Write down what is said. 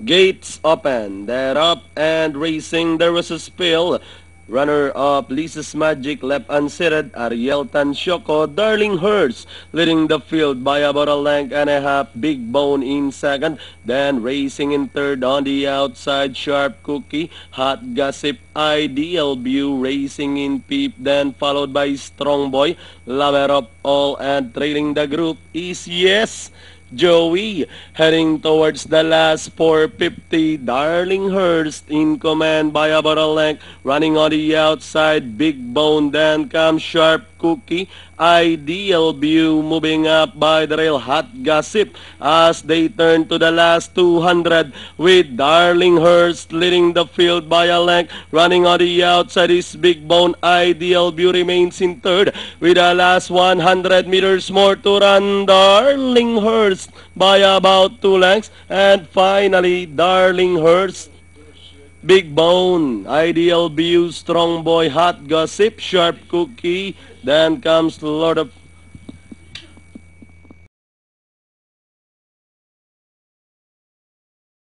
Gates open, they're up and racing, there was a spill. Runner-up Lisa's Magic left unseated, Ariel Tansyoko, Darling Hurst leading the field by about a length and a half, Big Bone in second, then racing in third on the outside, Sharp Cookie, Hot Gossip, Ideal View racing in fifth, then followed by Strong Boy, Lover of All, and trailing the group is Yes Joey, heading towards the last 450, Darling Hurst in command by about a length, running on the outside, Big Bone, then comes Sharp Cookie, Ideal View moving up by the rail, Hot Gossip as they turn to the last 200 with Darling Hurst leading the field by a length, running on the outside is Big Bone, Ideal View remains in third with the last 100 meters more to run, Darling Hurst by about 2 lengths, and finally Darling Hurst, Big Bone, Ideal View, Strong Boy, Hot Gossip, Sharp Cookie, then comes Lord of